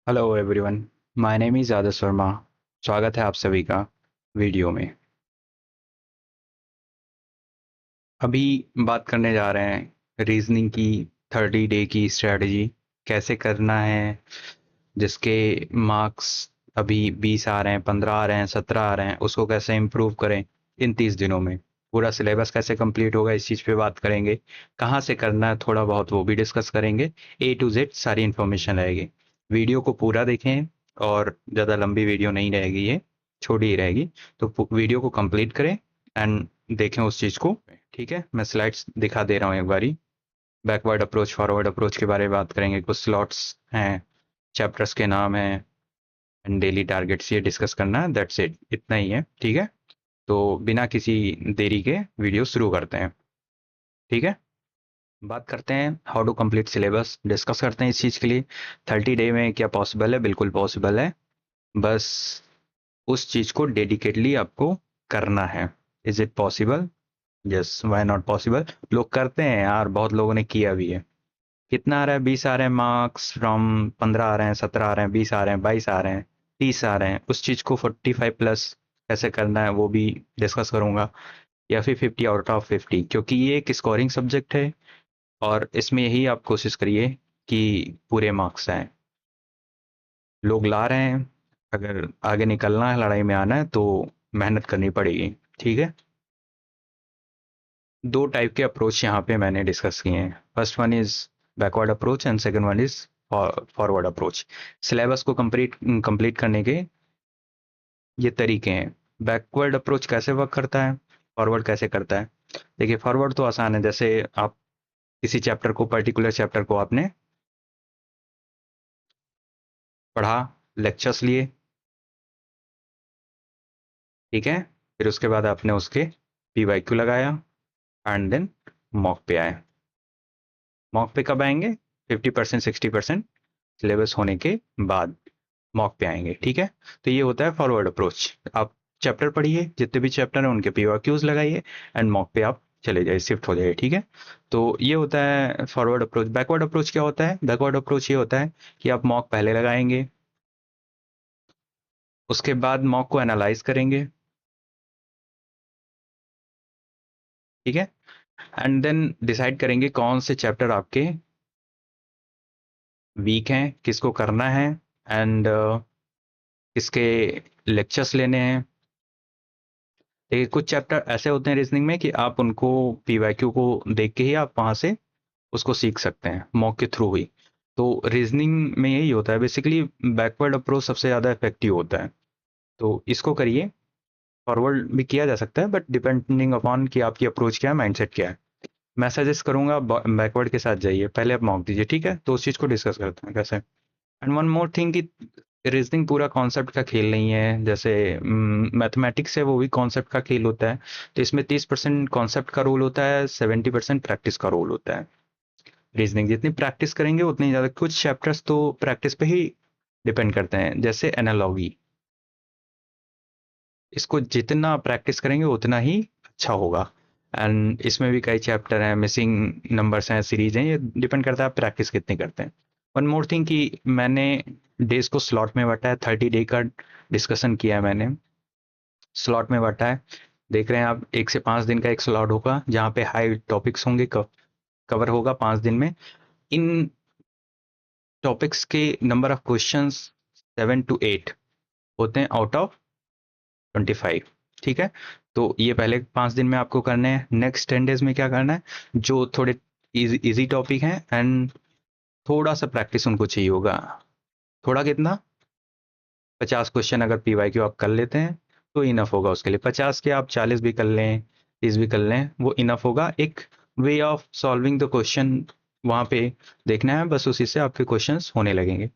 Hello everyone. My name is Adarsh Verma. स्वागत है आप सभी का वीडियो में। अभी बात करने जा रहे हैं रीजनिंग की 30 डे की स्ट्रेटजी कैसे करना है, जिसके मार्क्स अभी 20 आ रहे हैं, 15 आ रहे हैं, 17 आ रहे हैं, उसको कैसे इम्प्रूव करें इन 30 दिनों में। पूरा सिलेबस कैसे कंप्लीट होगा इस चीज़ पे बात करेंगे। कहाँ से करना है थोड़ा बहुत वो भी डिस्कस करेंगे। A to Z सारी इन्फॉर्मेशन रहेगी। वीडियो को पूरा देखें और ज़्यादा लंबी वीडियो नहीं रहेगी, ये छोटी ही रहेगी। तो वीडियो को कंप्लीट करें एंड देखें उस चीज़ को। ठीक है, मैं स्लाइड्स दिखा दे रहा हूँ एक बारी। बैकवर्ड अप्रोच, फॉरवर्ड अप्रोच के बारे में बात करेंगे। कुछ स्लॉट्स हैं, चैप्टर्स के नाम हैं एंड डेली टारगेट्स, ये डिस्कस करना है। दैट्स इट, इतना ही है। ठीक है, तो बिना किसी देरी के वीडियो शुरू करते हैं। ठीक है, बात करते हैं how to complete syllabus, discuss करते हैं इस चीज़ के लिए। 30 डे में क्या पॉसिबल है? बिल्कुल पॉसिबल है। बस उस चीज़ को डेडिकेटली आपको करना है। Is it possible? Yes, why not possible. लोग करते हैं यार, बहुत लोगों ने किया भी है। कितना आ रहा है? 20 आ रहे हैं मार्क्स फ्रॉम, 15 आ रहे हैं, 17 आ रहे हैं, 20 आ रहे हैं, 22 आ रहे हैं, 30 आ रहे हैं। उस चीज़ को 45+ कैसे करना है वो भी डिस्कस करूंगा। या फिर 50 आउट ऑफ 50, क्योंकि ये एक स्कोरिंग सब्जेक्ट है और इसमें यही आप कोशिश करिए कि पूरे मार्क्स आए। लोग ला रहे हैं, अगर आगे निकलना है, लड़ाई में आना है तो मेहनत करनी पड़ेगी। ठीक है, दो टाइप के अप्रोच यहाँ पे मैंने डिस्कस किए हैं। First one is backward approach and second one is forward approach. Syllabus को कंप्लीट कंप्लीट करने के ये तरीके हैं। बैकवर्ड अप्रोच कैसे वर्क करता है, फॉरवर्ड कैसे करता है? देखिए, फॉरवर्ड तो आसान है। जैसे आप किसी चैप्टर को, पर्टिकुलर चैप्टर को आपने पढ़ा, लेक्चर्स लिए, ठीक है, फिर उसके बाद आपने उसके PYQ लगाया एंड देन मॉक पे आए। मॉक पे कब आएंगे? 50% 60% सिलेबस होने के बाद मॉक पे आएंगे। ठीक है, तो ये होता है फॉरवर्ड अप्रोच। आप चैप्टर पढ़िए, जितने भी चैप्टर हैं उनके PYQs लगाइए एंड मॉक पे आप चले जाइए, शिफ्ट हो जाइए। ठीक है, तो ये होता है फॉरवर्ड अप्रोच। बैकवर्ड अप्रोच क्या होता है? बैकवर्ड अप्रोच ये होता है कि आप मॉक पहले लगाएंगे, उसके बाद मॉक को एनालाइज करेंगे, ठीक है, एंड देन डिसाइड करेंगे कौन से चैप्टर आपके वीक हैं, किसको करना है एंड किसके लेक्चर्स लेने हैं। देखिए, कुछ चैप्टर ऐसे होते हैं रीजनिंग में कि आप उनको PYQ को देख के ही आप वहां से उसको सीख सकते हैं, मॉक के थ्रू ही। तो रीजनिंग में यही होता है बेसिकली। बैकवर्ड अप्रोच सबसे ज़्यादा इफेक्टिव होता है, तो इसको करिए। फॉरवर्ड भी किया जा सकता है, बट डिपेंडिंग अपॉन कि आपकी अप्रोच क्या है, माइंडसेट क्या है। मैं सजेस्ट करूंगा बैकवर्ड के साथ जाइए, पहले आप मॉक दीजिए। ठीक है, तो उस चीज़ को डिस्कस करते हैं कैसे। एंड वन मोर थिंग कि रीजनिंग पूरा कॉन्सेप्ट का खेल नहीं है। जैसे मैथमेटिक्स है, वो भी कॉन्सेप्ट का खेल होता है। तो इसमें 30% कॉन्सेप्ट का रोल होता है, 70% प्रैक्टिस का रोल होता है। रीजनिंग जितनी प्रैक्टिस करेंगे उतनी ज़्यादा। कुछ चैप्टर्स तो प्रैक्टिस पे ही डिपेंड करते हैं, जैसे एनालॉगी। इसको जितना प्रैक्टिस करेंगे उतना ही अच्छा होगा। एंड इसमें भी कई चैप्टर हैं, मिसिंग नंबर्स हैं, सीरीज हैं, ये डिपेंड करता है आप प्रैक्टिस कितनी करते हैं। वन मोर थिंग कि मैंने डेज को स्लॉट में बांटा है। 30 डे का डिस्कशन किया है मैंने, स्लॉट में बांटा है। देख रहे हैं आप, 1 से 5 दिन का एक स्लॉट होगा जहाँ पे हाई टॉपिक्स होंगे, कवर होगा 5 दिन में। इन टॉपिक्स के नंबर ऑफ क्वेश्चंस 7 to 8 होते हैं आउट ऑफ 25। ठीक है, तो ये पहले 5 दिन में आपको करने हैं। नेक्स्ट 10 डेज में क्या करना है? जो थोड़े इजी टॉपिक हैं एंड थोड़ा सा प्रैक्टिस उनको चाहिए होगा। थोड़ा कितना? 50 क्वेश्चन अगर PYQ आप कर लेते हैं तो इनफ होगा उसके लिए। 50 के आप 40 भी कर लें, 30 भी कर लें, वो इनफ होगा। एक way of solving the question वहां पे देखना है, बस उसी से आपके क्वेश्चंस होने लगेंगे।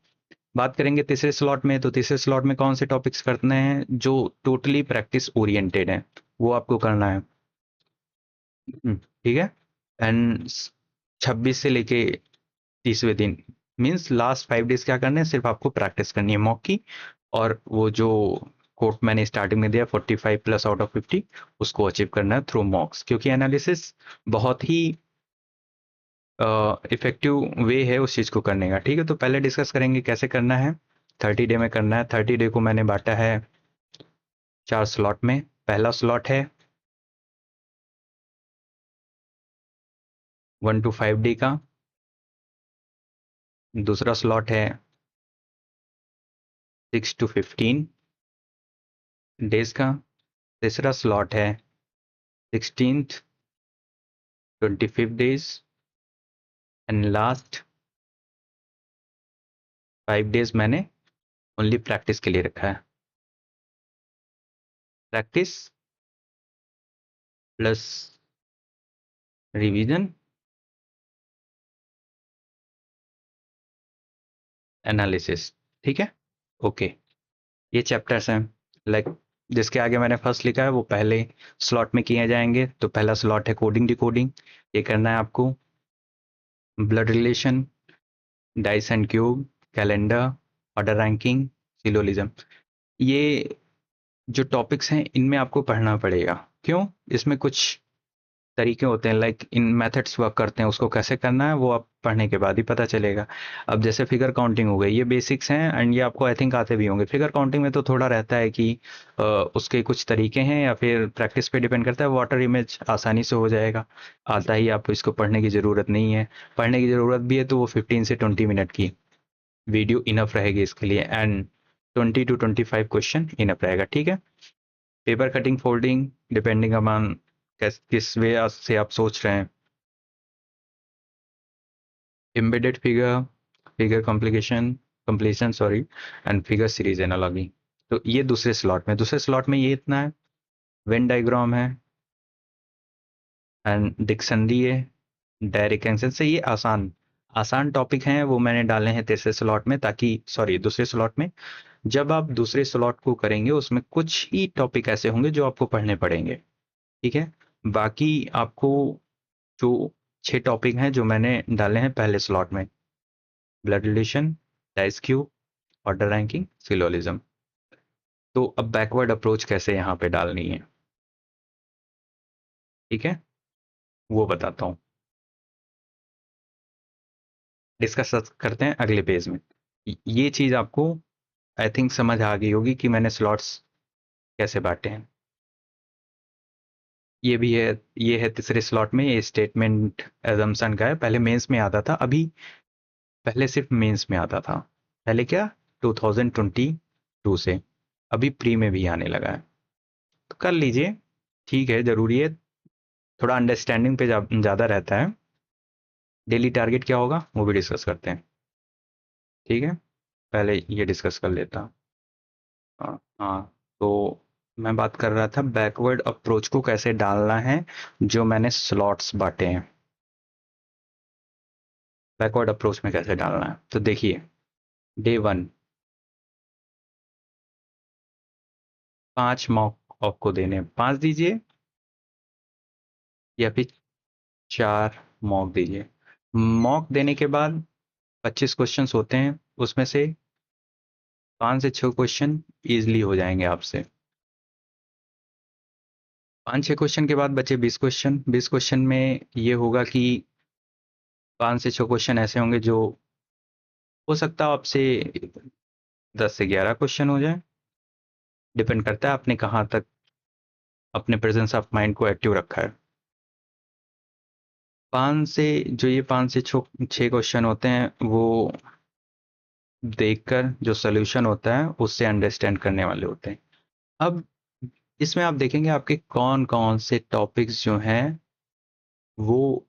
बात करेंगे तीसरे स्लॉट में, तो तीसरे स्लॉट में कौन से टॉपिक्स करने हैं जो टोटली प्रैक्टिस ओरिएंटेड है, वो आपको करना है। ठीक है, एंड 26 से लेके 30वें दिन मींस लास्ट 5 डेज क्या करना है? सिर्फ आपको प्रैक्टिस करनी है मॉक की। और वो जो कोट मैंने स्टार्टिंग में दिया 45+ आउट ऑफ 50, उसको अचीव करना है थ्रू मॉक्स, क्योंकि एनालिसिस बहुत ही इफेक्टिव वे है उस चीज़ को करने का। ठीक है, तो पहले डिस्कस करेंगे कैसे करना है। 30 डे में करना है। 30 डे को मैंने बांटा है 4 स्लॉट में। पहला स्लॉट है 1 to 5 डे का, दूसरा स्लॉट है 6 to 15 डेज का, तीसरा स्लॉट है 16th 25 days, and last 5 days मैंने ओनली प्रैक्टिस के लिए रखा है। प्रैक्टिस प्लस रिवीजन एनालिसिस, ठीक है। ओके, ये चैप्टर्स हैं। लाइक जिसके आगे मैंने फर्स्ट लिखा है वो पहले स्लॉट में किए जाएंगे। तो पहला स्लॉट है कोडिंग डिकोडिंग, ये करना है आपको। Blood relation, dice and cube, calendar, order ranking, syllogism, ये जो टॉपिक्स हैं इनमें आपको पढ़ना पड़ेगा। क्यों? इसमें कुछ तरीके होते हैं, लाइक इन मेथड्स वर्क करते हैं, उसको कैसे करना है वो आप पढ़ने के बाद ही पता चलेगा। अब जैसे फिगर काउंटिंग हो गई, ये बेसिक्स हैं एंड ये आपको आई थिंक आते भी होंगे। फिगर काउंटिंग में तो थोड़ा रहता है कि उसके कुछ तरीके हैं या फिर प्रैक्टिस पे डिपेंड करता है। वाटर इमेज आसानी से हो जाएगा, आता ही आपको इसको पढ़ने की ज़रूरत नहीं है। पढ़ने की ज़रूरत भी है तो वो 15 से 20 मिनट की वीडियो इनफ रहेगी इसके लिए, एंड 20 to 25 क्वेश्चन इनफ रहेगा, ठीक है। Paper cutting folding depending upon किस वे से आप सोच रहे हैं। Embedded figure, figure completion sorry, and figure series analogy, तो ये दूसरे स्लॉट में ये इतना है। वेन डायग्राम है एंड डिक्शनरी है, डायरेक्ट एक्शन से, ये आसान आसान टॉपिक हैं, वो मैंने डाले हैं तीसरे स्लॉट में, ताकि सॉरी दूसरे स्लॉट में। जब आप दूसरे स्लॉट को करेंगे उसमें कुछ ही टॉपिक ऐसे होंगे जो आपको पढ़ने पड़ेंगे, ठीक है। बाकी आपको जो 6 टॉपिक हैं जो मैंने डाले हैं पहले स्लॉट में, blood relation, dice cube, order ranking, syllogism, तो अब बैकवर्ड अप्रोच कैसे यहाँ पे डालनी है, ठीक है, वो बताता हूँ। डिस्कस करते हैं अगले पेज में। ये चीज आपको आई थिंक समझ आ गई होगी कि मैंने स्लॉट्स कैसे बांटे हैं। ये भी है, ये है तीसरे स्लॉट में, ये स्टेटमेंट एजम्पशन का है। पहले मेंस में आता था, अभी पहले सिर्फ मेंस में आता था। पहले क्या 2022 से, अभी प्री में भी आने लगा है, तो कर लीजिए, ठीक है, जरूरी है। थोड़ा अंडरस्टैंडिंग पे ज़्यादा रहता है। डेली टारगेट क्या होगा वो भी डिस्कस करते हैं, ठीक है। पहले ये डिस्कस कर लेता हूँ। हाँ, तो मैं बात कर रहा था बैकवर्ड अप्रोच को कैसे डालना है, जो मैंने स्लॉट्स बांटे हैं। बैकवर्ड अप्रोच में कैसे डालना है, तो देखिए, डे 1 5 मॉक आपको देने, 5 दीजिए या फिर 4 मॉक दीजिए। मॉक देने के बाद 25 क्वेश्चंस होते हैं, उसमें से 5 से 6 क्वेश्चन इजीली हो जाएंगे आपसे। 5-6 क्वेश्चन के बाद बचे 20 क्वेश्चन। 20 क्वेश्चन में ये होगा कि 5 से 6 क्वेश्चन ऐसे होंगे जो हो सकता है आपसे 10 से 11 क्वेश्चन हो जाए, डिपेंड करता है आपने कहाँ तक अपने प्रेजेंस ऑफ माइंड को एक्टिव रखा है। 5 से 6 क्वेश्चन होते हैं, वो देखकर जो सोल्यूशन होता है उससे अंडरस्टैंड करने वाले होते हैं। अब इसमें आप देखेंगे आपके कौन कौन से टॉपिक्स जो हैं वो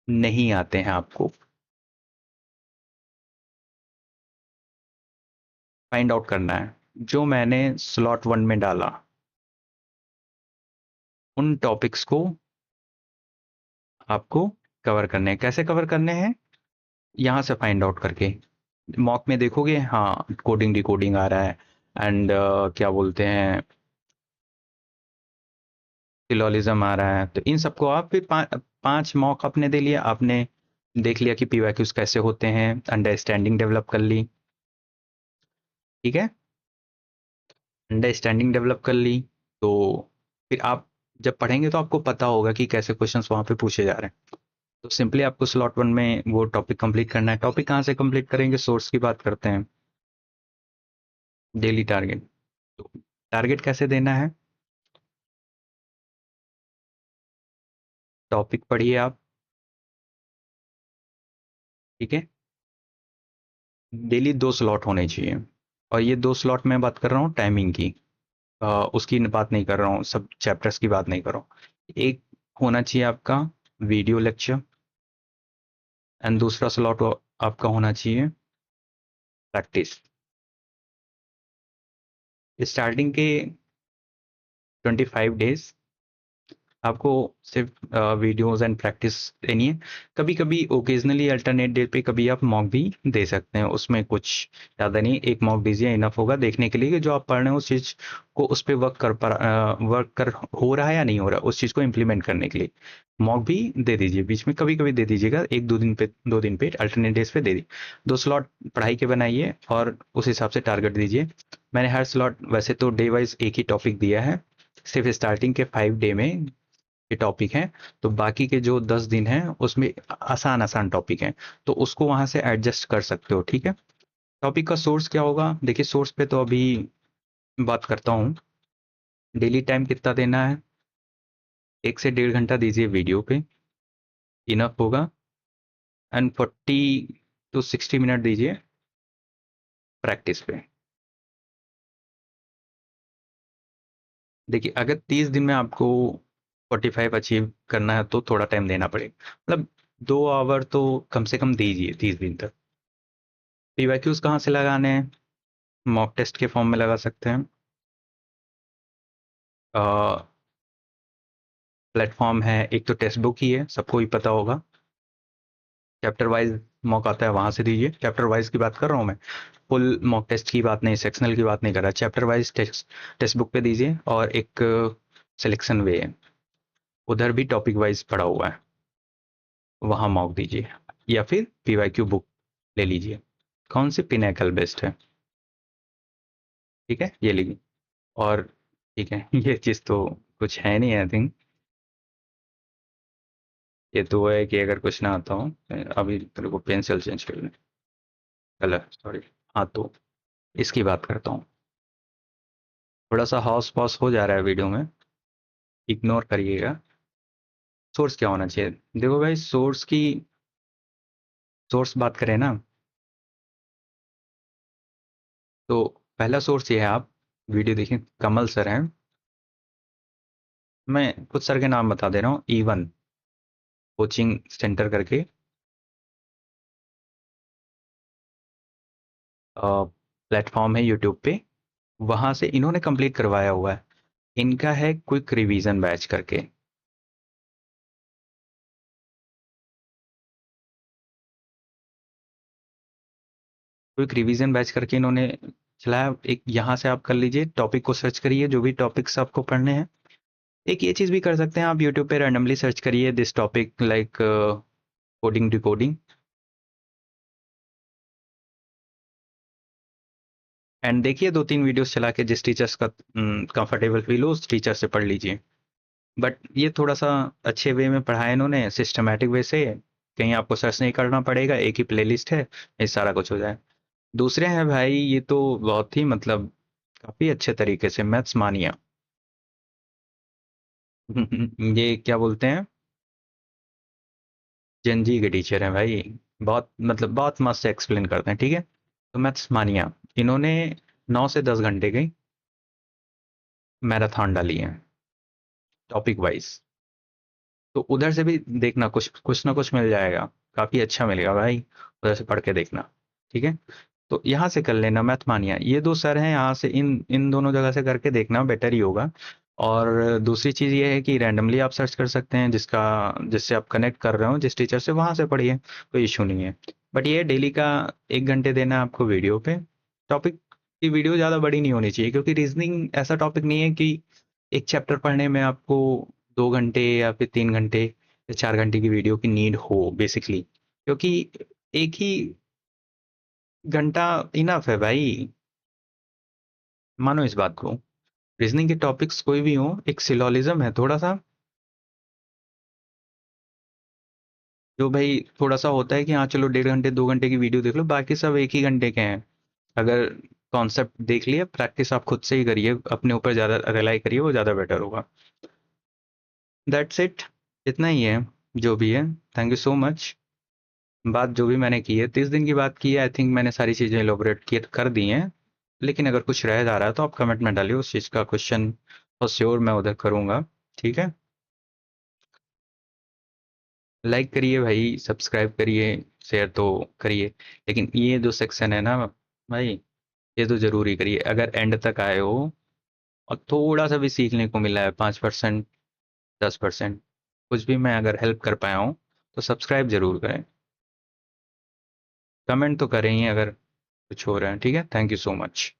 नहीं आते हैं, आपको फाइंड आउट करना है। जो मैंने स्लॉट 1 में डाला उन टॉपिक्स को आपको कवर करने हैं। कैसे कवर करने हैं? यहाँ से फाइंड आउट करके। मॉक में देखोगे, हाँ कोडिंग डिकोडिंग आ रहा है, एंड क्या बोलते हैं, फिलोलिज्म आ रहा है, तो इन सबको आप फिर 5 मॉक अपने दे लिया, आपने देख लिया कि पीवाईक्यूज कैसे होते हैं, अंडरस्टैंडिंग डेवलप कर ली, ठीक है। अंडरस्टैंडिंग डेवलप कर ली तो फिर आप जब पढ़ेंगे तो आपको पता होगा कि कैसे क्वेश्चंस वहां पे पूछे जा रहे हैं। तो सिंपली आपको स्लॉट 1 में वो टॉपिक कंप्लीट करना है। टॉपिक कहाँ से कंप्लीट करेंगे? सोर्स की बात करते हैं। डेली टारगेट, तो टारगेट कैसे देना है? टॉपिक पढ़िए आप, ठीक है। डेली 2 स्लॉट होने चाहिए, और ये 2 स्लॉट मैं बात कर रहा हूँ टाइमिंग की, उसकी बात नहीं कर रहा हूँ, सब चैप्टर्स की बात नहीं कर रहा हूँ। एक होना चाहिए आपका वीडियो लेक्चर, एंड दूसरा स्लॉट आपका होना चाहिए प्रैक्टिस। स्टार्टिंग के 25 डेज आपको सिर्फ वीडियोस एंड प्रैक्टिस देनी है। कभी कभी ओकेजनली अल्टरनेट डे पे कभी आप मॉक भी दे सकते हैं, उसमें कुछ ज़्यादा नहीं, एक मॉक दीजिए इनफ होगा देखने के लिए कि जो आप पढ़ रहे हैं उस चीज़ को, उस पर वर्क कर हो रहा है या नहीं हो रहा, उस चीज़ को इम्प्लीमेंट करने के लिए मॉक भी दे दीजिए बीच में, कभी कभी दे दीजिएगा, एक दो दिन पे अल्टरनेट डेज पे दे दी। 2 स्लॉट पढ़ाई के बनाइए और उस हिसाब से टारगेट दीजिए। मैंने हर स्लॉट वैसे तो डे वाइज एक ही टॉपिक दिया है, सिर्फ स्टार्टिंग के 5 डे में के टॉपिक हैं, तो बाकी के जो 10 दिन हैं उसमें आसान आसान टॉपिक हैं, तो उसको वहां से एडजस्ट कर सकते हो, ठीक है। टॉपिक का सोर्स क्या होगा, देखिए सोर्स पे तो अभी बात करता हूँ। डेली टाइम कितना देना है, 1 से 1.5 घंटा दीजिए वीडियो पे, इनफ होगा। एंड 40 to 60 मिनट दीजिए प्रैक्टिस पे। देखिए अगर 30 दिन में आपको 45 अचीव करना है तो थोड़ा टाइम देना पड़ेगा, मतलब 2 आवर तो कम से कम दीजिए 30 दिन तक। पीवाईक्यूज कहाँ से लगाने हैं, मॉक टेस्ट के फॉर्म में लगा सकते हैं। प्लेटफॉर्म है, एक तो टेक्स्ट बुक ही है, सबको ही पता होगा। चैप्टर वाइज मॉक आता है, वहां से दीजिए। चैप्टर वाइज की बात कर रहा हूँ मैं, फुल मॉक टेस्ट की बात नहीं, सेक्शनल की बात नहीं कर रहा, चैप्टर वाइज टेक्स्ट बुक पे दीजिए। और एक सिलेक्शन वे है, उधर भी टॉपिक वाइज पढ़ा हुआ है, वहां मॉक दीजिए, या फिर पीवाईक्यू बुक ले लीजिए। कौन सी पिनेकल बेस्ट है, ठीक है ये लीजिए। और ठीक है ये चीज़ तो कुछ है नहीं आई थिंक, ये तो है कि अगर कुछ ना आता हो, अभी तेरे को पेंसिल चेंज कर लें, कलर सॉरी। हाँ तो इसकी बात करता हूँ, थोड़ा सा हॉस पॉस हो जा रहा है वीडियो में, इग्नोर करिएगा। सोर्स क्या होना चाहिए, देखो भाई सोर्स बात करें ना, तो पहला सोर्स ये है, आप वीडियो देखें, कमल सर हैं, मैं कुछ सर के नाम बता दे रहा हूँ। E1 कोचिंग सेंटर करके प्लेटफॉर्म है यूट्यूब पे, वहां से इन्होंने कंप्लीट करवाया हुआ है। इनका है क्विक रिवीजन बैच करके, क्विक रिवीजन बैच करके इन्होंने चलाया। एक यहाँ से आप कर लीजिए, टॉपिक को सर्च करिए जो भी टॉपिक्स आपको पढ़ने हैं। एक ये चीज़ भी कर सकते हैं आप, यूट्यूब पे रैंडमली सर्च करिए this topic like coding decoding, and देखिए 2-3 वीडियोस चला के, जिस टीचर्स का कंफर्टेबल फील हो उस टीचर से पढ़ लीजिए। बट ये थोड़ा सा अच्छे वे में पढ़ाया इन्होंने, सिस्टमेटिक वे से, कहीं आपको सर्च नहीं करना पड़ेगा, एक ही प्लेलिस्ट है, ये सारा कुछ हो जाए। दूसरे हैं भाई, ये तो बहुत ही मतलब काफी अच्छे तरीके से मैथ्स मानिया ये क्या बोलते हैं, जनजी के टीचर हैं भाई, बहुत मतलब बहुत मस्त एक्सप्लेन करते हैं, ठीक है। तो मैथ्स मानिया, इन्होंने 9 से 10 घंटे की मैराथन डाली है टॉपिक वाइज, तो उधर से भी देखना, कुछ कुछ ना कुछ मिल जाएगा, काफी अच्छा मिलेगा भाई, उधर से पढ़ के देखना, ठीक है। तो यहाँ से कर लेना मैथ मानिया, ये 2 सर हैं, यहाँ से इन इन दोनों जगह से करके देखना, बेटर ही होगा। और दूसरी चीज़ ये है कि रैंडमली आप सर्च कर सकते हैं, जिससे आप कनेक्ट कर रहे हो जिस टीचर से, वहां से पढ़िए, कोई इशू नहीं है। बट ये डेली का 1 घंटे देना है आपको वीडियो पे। टॉपिक की वीडियो ज़्यादा बड़ी नहीं होनी चाहिए, क्योंकि रीजनिंग ऐसा टॉपिक नहीं है कि एक चैप्टर पढ़ने में आपको 2 घंटे या फिर 3 घंटे या 4 घंटे की वीडियो की नीड हो बेसिकली, क्योंकि एक ही घंटा इनफ है भाई, मानो इस बात को। रीजनिंग के टॉपिक्स कोई भी हो, एक सिलोलिज्म है थोड़ा सा, जो भाई थोड़ा सा होता है कि हाँ चलो 1.5 घंटे 2 घंटे की वीडियो देख लो, बाकी सब एक ही घंटे के हैं। अगर कॉन्सेप्ट देख लिया, प्रैक्टिस आप खुद से ही करिए, अपने ऊपर ज़्यादा रिलाई करिए, वो ज़्यादा बेटर होगा। दैट्स इट, इतना ही है जो भी है। Thank you so much. बात जो भी मैंने की है, 30 दिन की बात की है, आई थिंक मैंने सारी चीज़ें एलोबरेट कर दी हैं। लेकिन अगर कुछ रह जा रहा है तो आप कमेंट में डालिए, उस चीज़ का क्वेश्चन और श्योर मैं उधर करूँगा। ठीक है, लाइक करिए भाई, सब्सक्राइब करिए, शेयर तो करिए, लेकिन ये जो सेक्शन है ना भाई, ये तो ज़रूरी करिए अगर एंड तक आए हो और थोड़ा सा भी सीखने को मिला है, 5%, 10%, कुछ भी मैं अगर हेल्प कर पाया हूँ तो सब्सक्राइब जरूर करें, कमेंट तो करें ही अगर कुछ हो रहा है। ठीक है, थैंक यू सो मच।